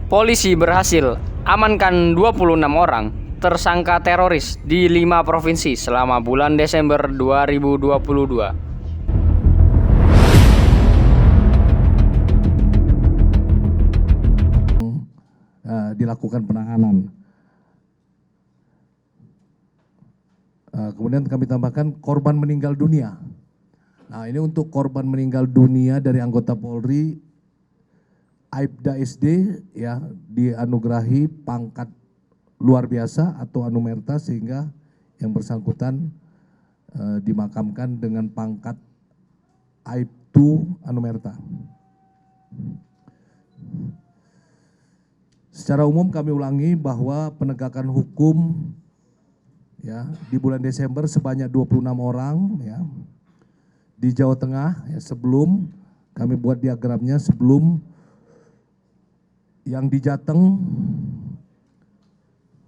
Polisi berhasil amankan 26 orang tersangka teroris di 5 provinsi selama bulan Desember 2022. Dilakukan penahanan. Kemudian kami tambahkan korban meninggal dunia. Nah, ini untuk korban meninggal dunia dari anggota Polri, Aibda SD ya dianugerahi pangkat luar biasa atau anumerta sehingga yang bersangkutan dimakamkan dengan pangkat Aibtu anumerta. Secara umum kami ulangi bahwa penegakan hukum ya di bulan Desember sebanyak 26 orang ya di Jawa Tengah ya, sebelum kami buat diagramnya sebelum yang di Jateng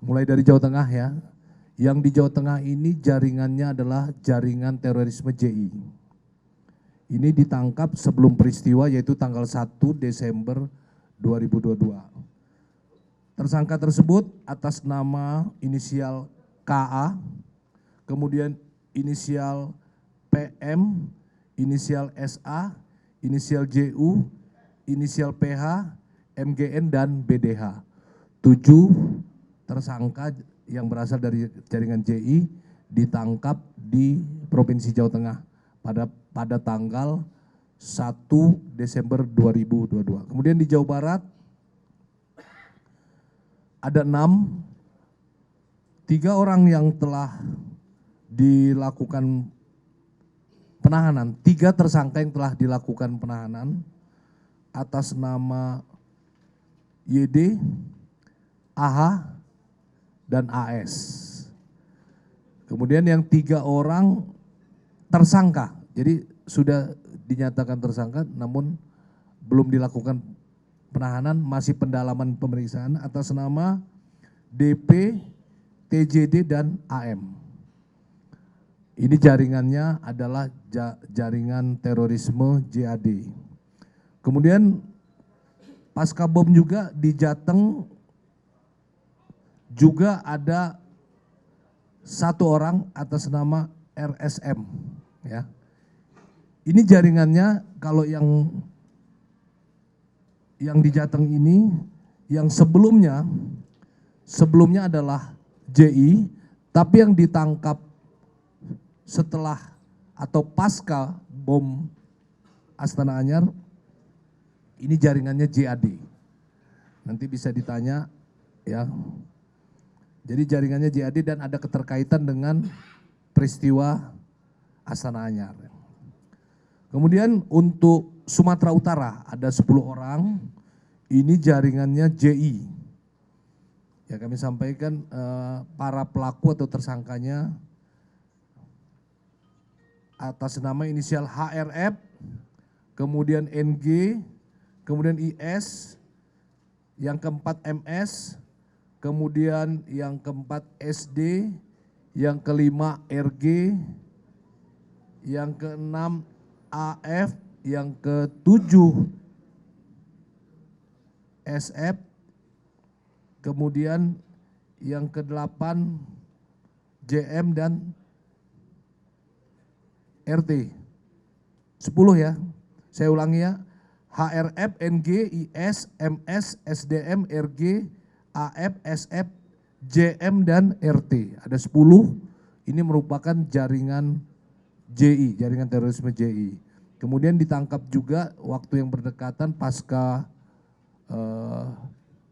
mulai dari Jawa Tengah ya. Yang di Jawa Tengah ini jaringannya adalah jaringan terorisme JI. Ini ditangkap sebelum peristiwa yaitu tanggal 1 Desember 2022. Tersangka tersebut atas nama inisial KA, kemudian inisial PM, inisial SA, inisial JU, inisial PH, MGN, dan BDH. 7 tersangka yang berasal dari jaringan JI ditangkap di Provinsi Jawa Tengah pada tanggal 1 Desember 2022. Kemudian di Jawa Barat ada 3 orang yang telah dilakukan penahanan, 3 tersangka yang telah dilakukan penahanan atas nama YD, AH, dan AS. Kemudian yang 3 orang tersangka, jadi sudah dinyatakan tersangka namun belum dilakukan penahanan, masih pendalaman pemeriksaan atas nama DP, TJD, dan AM. Ini jaringannya adalah jaringan terorisme JAD. Kemudian pasca bom juga di Jateng juga ada 1 orang atas nama RSM. Ya. Ini jaringannya kalau yang di Jateng ini yang sebelumnya adalah JI, tapi yang ditangkap setelah atau pasca bom Astana Anyar ini jaringannya JAD. Nanti bisa ditanya ya. Jadi jaringannya JAD dan ada keterkaitan dengan peristiwa Astana Anyar. Kemudian untuk Sumatera Utara ada 10 orang, ini jaringannya JI. Ya kami sampaikan para pelaku atau tersangkanya atas nama inisial HRF, kemudian NG, kemudian IS, yang keempat MS, kemudian yang keempat SD, yang kelima RG, yang keenam AF, yang ke-7 SF, kemudian yang ke-8 JM dan RT. 10 ya, saya ulangi ya, HRF, NG, IS, MS, SDM, RG, AF, SF, JM, dan RT. Ada 10, ini merupakan jaringan JI, jaringan terorisme JI. Kemudian ditangkap juga waktu yang berdekatan pasca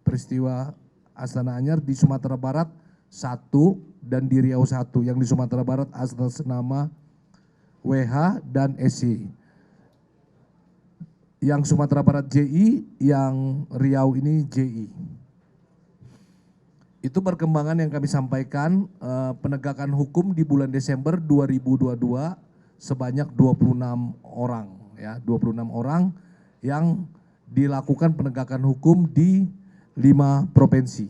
peristiwa Astana Anyar di Sumatera Barat 1 dan di Riau 1. Yang di Sumatera Barat atas nama WH dan SC. Yang Sumatera Barat JI, yang Riau ini JI. Itu perkembangan yang kami sampaikan penegakan hukum di bulan Desember 2022 sebanyak 26 orang ya, 26 orang yang dilakukan penegakan hukum di 5 provinsi.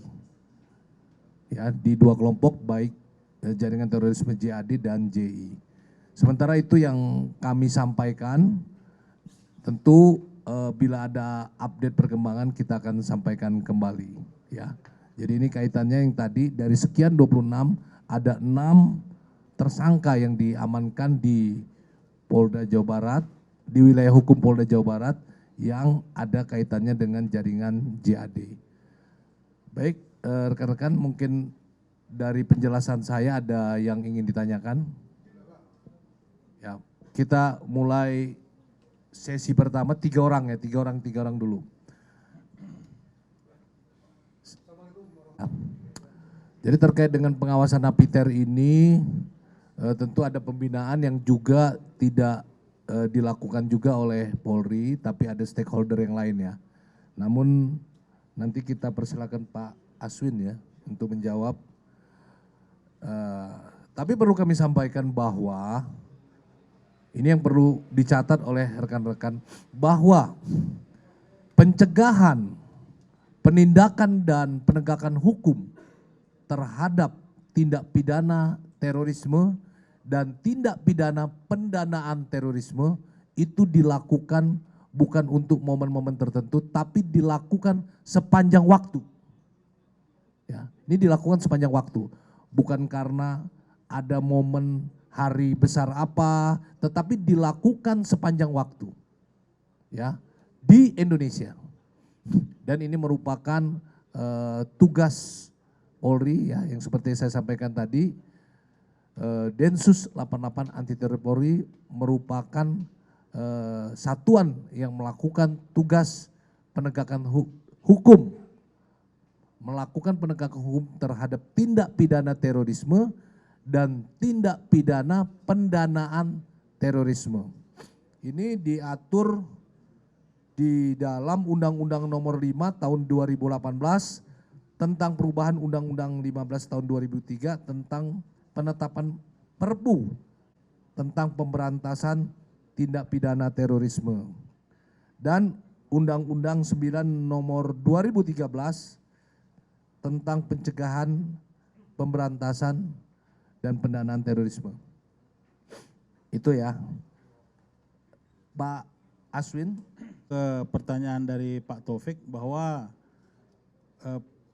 Ya, di 2 kelompok baik jaringan terorisme JAD dan JI. Sementara itu yang kami sampaikan tentu bila ada update perkembangan kita akan sampaikan kembali ya. Jadi ini kaitannya yang tadi dari sekian 26 ada 6 tersangka yang diamankan di Polda Jawa Barat, di wilayah hukum Polda Jawa Barat yang ada kaitannya dengan jaringan JAD. Baik, rekan-rekan mungkin dari penjelasan saya ada yang ingin ditanyakan? Ya, kita mulai sesi pertama 3 orang ya, 3 orang dulu. Jadi terkait dengan pengawasan napiter ini tentu ada pembinaan yang juga tidak dilakukan juga oleh Polri, tapi ada stakeholder yang lain ya. Namun nanti kita persilakan Pak Aswin ya untuk menjawab. Tapi perlu kami sampaikan bahwa ini yang perlu dicatat oleh rekan-rekan bahwa pencegahan, penindakan dan penegakan hukum terhadap tindak pidana terorisme dan tindak pidana pendanaan terorisme itu dilakukan bukan untuk momen-momen tertentu tapi dilakukan sepanjang waktu. Ya, ini dilakukan sepanjang waktu, bukan karena ada momen hari besar apa, tetapi dilakukan sepanjang waktu, ya, di Indonesia. Dan ini merupakan tugas Polri, ya, yang seperti saya sampaikan tadi, Densus 88 Anti Teror Polri merupakan satuan yang melakukan tugas penegakan hukum, melakukan penegakan hukum terhadap tindak pidana terorisme dan tindak pidana pendanaan terorisme. Ini diatur di dalam Undang-Undang Nomor 5 Tahun 2018 tentang perubahan Undang-Undang 15 Tahun 2003 tentang penetapan Perpu tentang pemberantasan tindak pidana terorisme dan Undang-Undang 9 Nomor 2013 tentang pencegahan, pemberantasan dan pendanaan terorisme. Itu ya. Pak Aswin. Ke pertanyaan dari Pak Taufik bahwa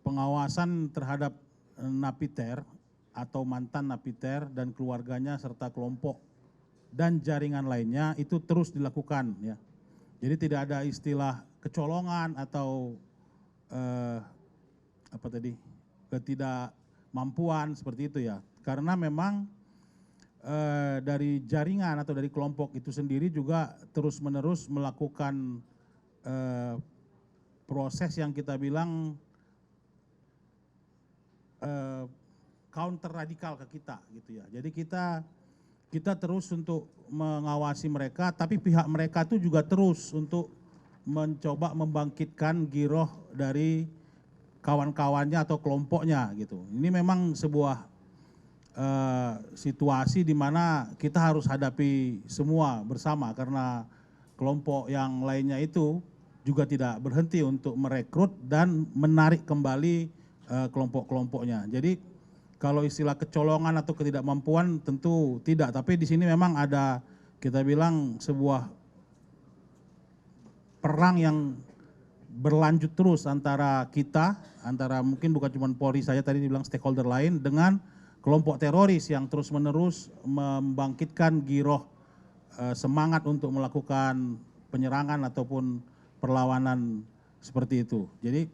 pengawasan terhadap napiter atau mantan napiter dan keluarganya serta kelompok dan jaringan lainnya itu terus dilakukan ya. Jadi tidak ada istilah kecolongan atau ketidakmampuan seperti itu ya. Karena memang dari jaringan atau dari kelompok itu sendiri juga terus-menerus melakukan proses yang kita bilang counter radikal ke kita gitu ya. Jadi kita terus untuk mengawasi mereka, tapi pihak mereka itu juga terus untuk mencoba membangkitkan giroh dari kawan-kawannya atau kelompoknya gitu. Ini memang sebuah situasi di mana kita harus hadapi semua bersama karena kelompok yang lainnya itu juga tidak berhenti untuk merekrut dan menarik kembali kelompok-kelompoknya. Jadi kalau istilah kecolongan atau ketidakmampuan tentu tidak, tapi di sini memang ada kita bilang sebuah perang yang berlanjut terus antara kita, antara mungkin bukan cuma Polri saja tadi dibilang stakeholder lain dengan kelompok teroris yang terus-menerus membangkitkan giroh semangat untuk melakukan penyerangan ataupun perlawanan seperti itu. Jadi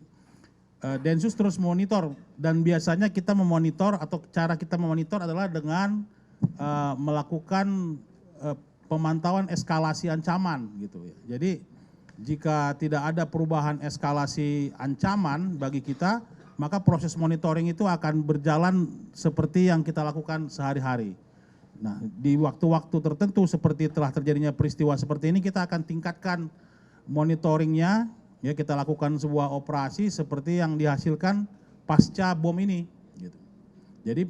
Densus terus monitor dan biasanya kita memonitor atau cara kita memonitor adalah dengan melakukan pemantauan eskalasi ancaman gitu ya. Jadi jika tidak ada perubahan eskalasi ancaman bagi kita, maka proses monitoring itu akan berjalan seperti yang kita lakukan sehari-hari. Nah, di waktu-waktu tertentu seperti telah terjadinya peristiwa seperti ini, kita akan tingkatkan monitoringnya, ya kita lakukan sebuah operasi seperti yang dihasilkan pasca bom ini. Gitu. Jadi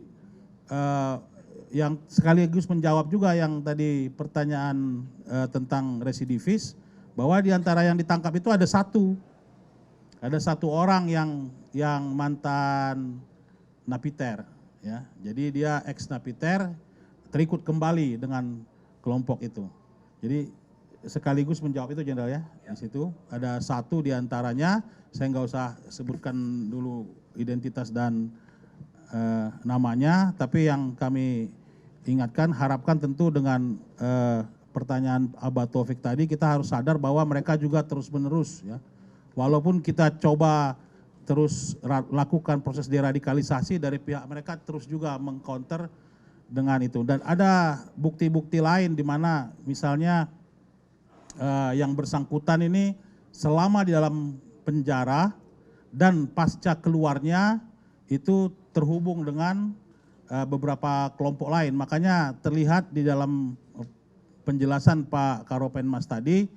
yang sekaligus menjawab juga yang tadi pertanyaan tentang residivis, bahwa di antara yang ditangkap itu ada satu orang yang mantan napiter, ya. Jadi dia ex napiter terikut kembali dengan kelompok itu. Jadi sekaligus menjawab itu Jenderal ya. Di situ ada satu diantaranya, saya nggak usah sebutkan dulu identitas dan namanya, tapi yang kami ingatkan, harapkan tentu dengan pertanyaan Abah Taufik tadi, kita harus sadar bahwa mereka juga terus menerus ya. Walaupun kita coba terus lakukan proses deradikalisasi, dari pihak mereka terus juga mengcounter dengan itu. Dan ada bukti-bukti lain di mana misalnya yang bersangkutan ini selama di dalam penjara dan pasca keluarnya itu terhubung dengan beberapa kelompok lain. Makanya terlihat di dalam penjelasan Pak Karopenmas tadi,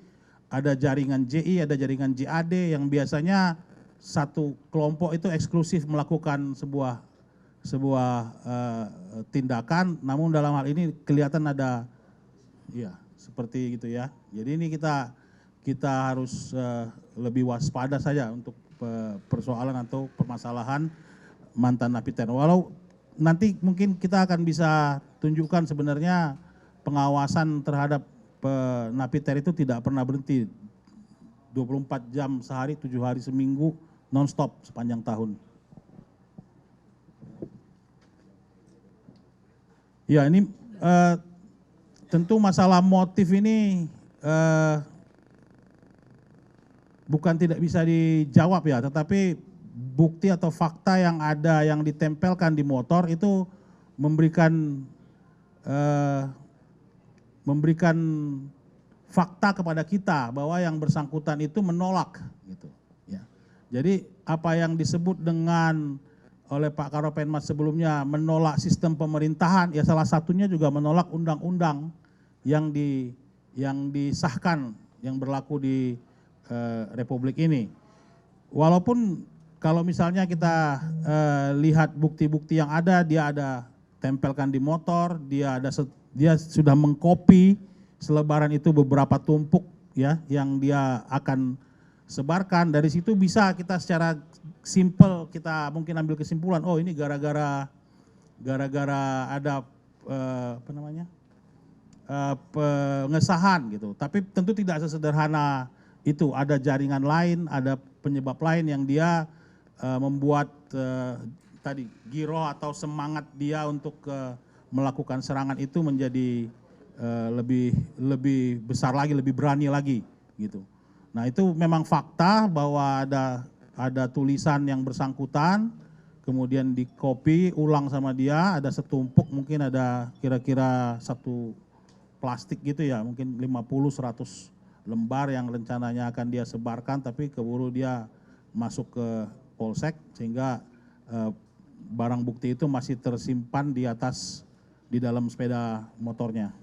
ada jaringan JI, ada jaringan JAD yang biasanya satu kelompok itu eksklusif melakukan sebuah tindakan, namun dalam hal ini kelihatan ada ya seperti gitu ya. Jadi ini kita harus lebih waspada saja untuk persoalan atau permasalahan mantan napi teror. Walau nanti mungkin kita akan bisa tunjukkan sebenarnya pengawasan terhadap napi teror itu tidak pernah berhenti, 24 jam sehari, 7 hari seminggu, non-stop sepanjang tahun. Ya ini tentu masalah motif ini bukan tidak bisa dijawab ya, tetapi bukti atau fakta yang ada yang ditempelkan di motor itu memberikan fakta kepada kita bahwa yang bersangkutan itu menolak gitu ya. Jadi apa yang disebut dengan oleh Pak Karopenmas sebelumnya menolak sistem pemerintahan, ya salah satunya juga menolak undang-undang yang disahkan yang berlaku di Republik ini. Walaupun kalau misalnya kita lihat bukti-bukti yang ada, dia ada tempelkan di motor, dia sudah mengcopy selebaran itu beberapa tumpuk ya yang dia akan sebarkan. Dari situ bisa kita secara simple kita mungkin ambil kesimpulan, oh ini gara-gara ada pengesahan gitu. Tapi tentu tidak sesederhana itu, ada jaringan lain, ada penyebab lain yang dia membuat tadi giroh atau semangat dia untuk melakukan serangan itu menjadi lebih besar lagi, lebih berani lagi gitu. Nah itu memang fakta bahwa ada tulisan yang bersangkutan, kemudian di copy ulang sama dia, ada setumpuk, mungkin ada kira-kira satu plastik gitu ya, mungkin 50-100 lembar yang rencananya akan dia sebarkan, tapi keburu dia masuk ke polsek sehingga barang bukti itu masih tersimpan di dalam sepeda motornya.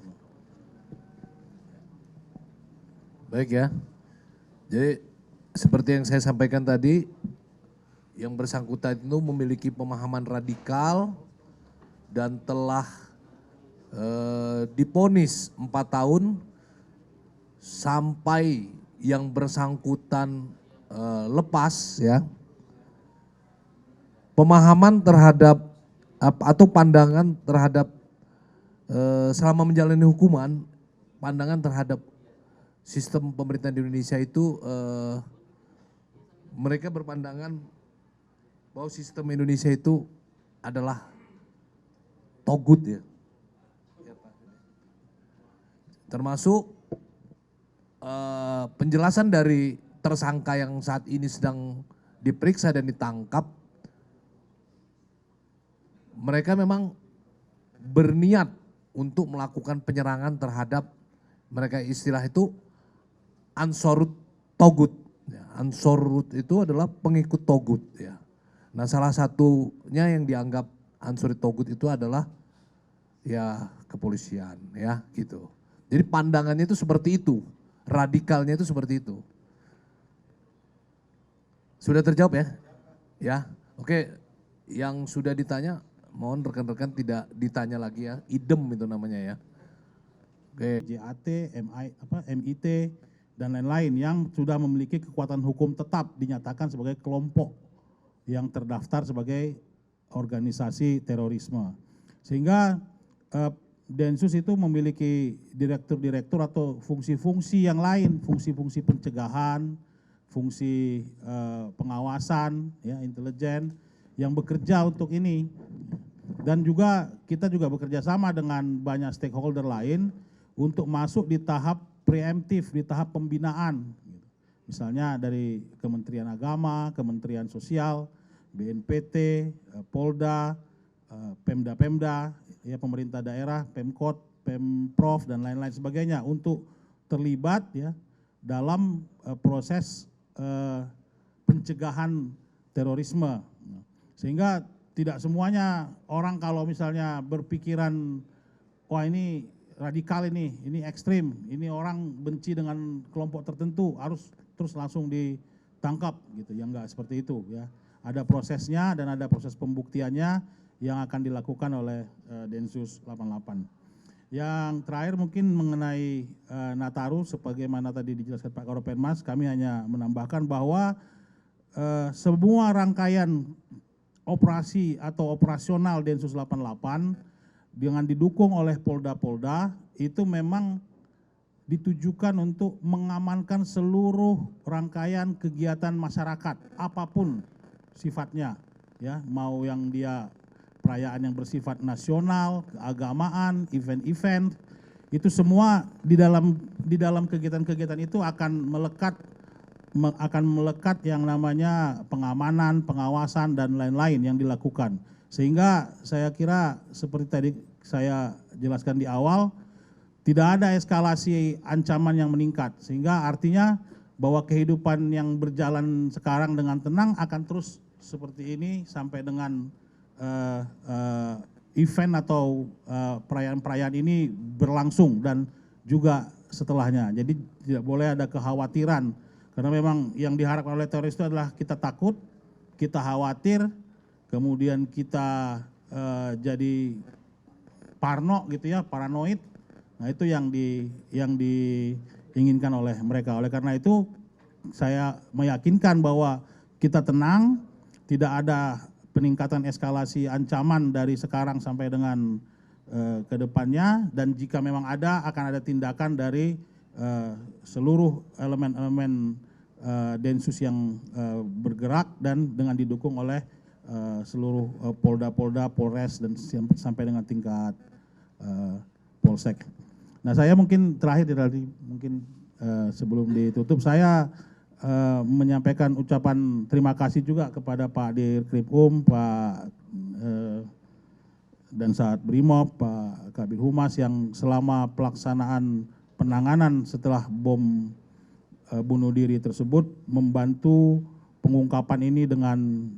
Baik ya, jadi seperti yang saya sampaikan tadi, yang bersangkutan itu memiliki pemahaman radikal dan telah diponis 4 tahun sampai yang bersangkutan lepas ya. Pemahaman terhadap atau pandangan terhadap selama menjalani hukuman, pandangan terhadap sistem pemerintahan di Indonesia itu mereka berpandangan bahwa sistem Indonesia itu adalah togut ya. Termasuk penjelasan dari tersangka yang saat ini sedang diperiksa dan ditangkap, mereka memang berniat untuk melakukan penyerangan terhadap, mereka istilah itu Ansorut Togut. Ya, Ansorut itu adalah pengikut Togut ya. Nah salah satunya yang dianggap Ansorut Togut itu adalah ya kepolisian ya gitu. Jadi pandangannya itu seperti itu, radikalnya itu seperti itu. Sudah terjawab ya? Ya, oke. Yang sudah ditanya, mohon rekan-rekan tidak ditanya lagi ya, idem itu namanya ya. Oke. JAT, MIT, dan lain-lain yang sudah memiliki kekuatan hukum tetap dinyatakan sebagai kelompok yang terdaftar sebagai organisasi terorisme. Sehingga Densus itu memiliki direktur-direktur atau fungsi-fungsi yang lain, fungsi-fungsi pencegahan, fungsi pengawasan, ya, intelijen yang bekerja untuk ini. Dan juga kita juga bekerja sama dengan banyak stakeholder lain untuk masuk di tahap preemptif, di tahap pembinaan. Misalnya dari Kementerian Agama, Kementerian Sosial, BNPT, Polda, Pemda-Pemda, ya, pemerintah daerah, Pemkot, Pemprov dan lain-lain sebagainya untuk terlibat, ya, dalam proses pencegahan terorisme. Sehingga tidak semuanya orang kalau misalnya berpikiran, wah ini radikal ini ekstrim, ini orang benci dengan kelompok tertentu, harus terus langsung ditangkap gitu. Ya enggak seperti itu, ya. Ada prosesnya dan ada proses pembuktiannya yang akan dilakukan oleh Densus 88. Yang terakhir mungkin mengenai Nataru, sebagaimana tadi dijelaskan Pak Karopenmas, kami hanya menambahkan bahwa semua rangkaian operasi atau operasional Densus 88 dengan didukung oleh Polda-Polda itu memang ditujukan untuk mengamankan seluruh rangkaian kegiatan masyarakat apapun sifatnya, ya, mau yang dia perayaan yang bersifat nasional, keagamaan, event-event, itu semua di dalam kegiatan-kegiatan itu akan melekat yang namanya pengamanan, pengawasan dan lain-lain yang dilakukan. Sehingga saya kira seperti tadi saya jelaskan di awal, tidak ada eskalasi ancaman yang meningkat, sehingga artinya bahwa kehidupan yang berjalan sekarang dengan tenang akan terus seperti ini sampai dengan event atau perayaan-perayaan ini berlangsung dan juga setelahnya. Jadi tidak boleh ada kekhawatiran, karena memang yang diharapkan oleh teroris itu adalah kita takut, kita khawatir, kemudian kita jadi parno gitu ya, paranoid. Nah itu yang diinginkan oleh mereka. Oleh karena itu saya meyakinkan bahwa kita tenang, tidak ada peningkatan eskalasi ancaman dari sekarang sampai dengan ke depannya, dan jika memang ada akan ada tindakan dari seluruh elemen-elemen Densus yang bergerak dan dengan didukung oleh seluruh Polda-Polda, Polres dan sampai dengan tingkat Polsek. Nah saya mungkin terakhir tadi mungkin sebelum ditutup saya menyampaikan ucapan terima kasih juga kepada Pak Dirkrimum, Pak dan saat Brimob, Pak Kabid Humas yang selama pelaksanaan penanganan setelah bom bunuh diri tersebut membantu pengungkapan ini dengan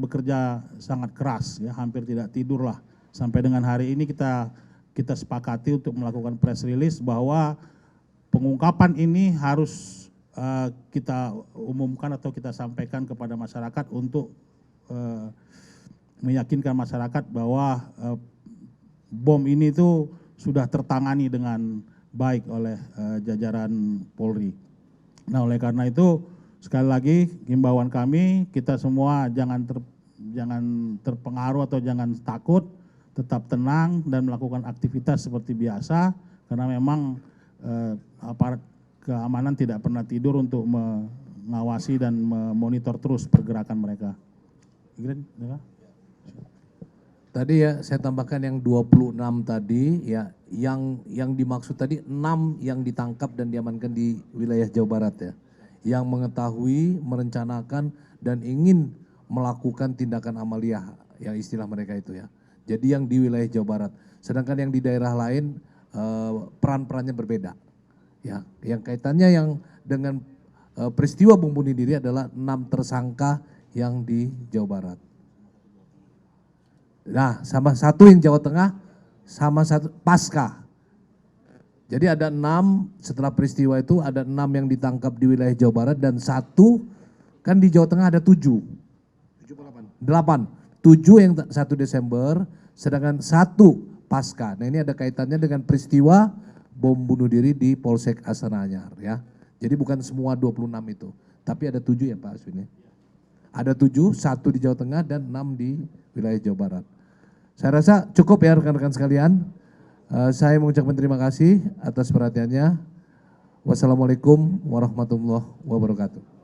bekerja sangat keras, ya, hampir tidak tidur lah. Sampai dengan hari ini kita sepakati untuk melakukan press release bahwa pengungkapan ini harus kita umumkan atau kita sampaikan kepada masyarakat untuk meyakinkan masyarakat bahwa bom ini itu sudah tertangani dengan baik oleh jajaran Polri. Nah oleh karena itu sekali lagi himbauan kami, kita semua jangan terpengaruh atau jangan takut, tetap tenang dan melakukan aktivitas seperti biasa, karena memang aparat keamanan tidak pernah tidur untuk mengawasi dan memonitor terus pergerakan mereka. Tadi ya saya tambahkan yang 26 tadi, ya, yang dimaksud tadi 6 yang ditangkap dan diamankan di wilayah Jawa Barat, ya, yang mengetahui, merencanakan dan ingin melakukan tindakan amaliyah, yang istilah mereka itu, ya. Jadi yang di wilayah Jawa Barat, sedangkan yang di daerah lain peran-perannya berbeda, ya. Yang kaitannya yang dengan peristiwa bom bunuh diri adalah 6 tersangka yang di Jawa Barat. Nah, sama satu yang Jawa Tengah, sama satu pasca. Jadi ada 6 setelah peristiwa itu, ada 6 yang ditangkap di wilayah Jawa Barat dan 1 kan di Jawa Tengah ada 7. 8. 7 yang 1 Desember, sedangkan 1 pasca. Nah ini ada kaitannya dengan peristiwa bom bunuh diri di Polsek Astana Anyar, ya. Jadi bukan semua 26 itu, tapi ada 7 ya Pak Aswin. Ada 7, 1 di Jawa Tengah dan 6 di wilayah Jawa Barat. Saya rasa cukup ya rekan-rekan sekalian. Saya mengucapkan terima kasih atas perhatiannya. Wassalamualaikum warahmatullahi wabarakatuh.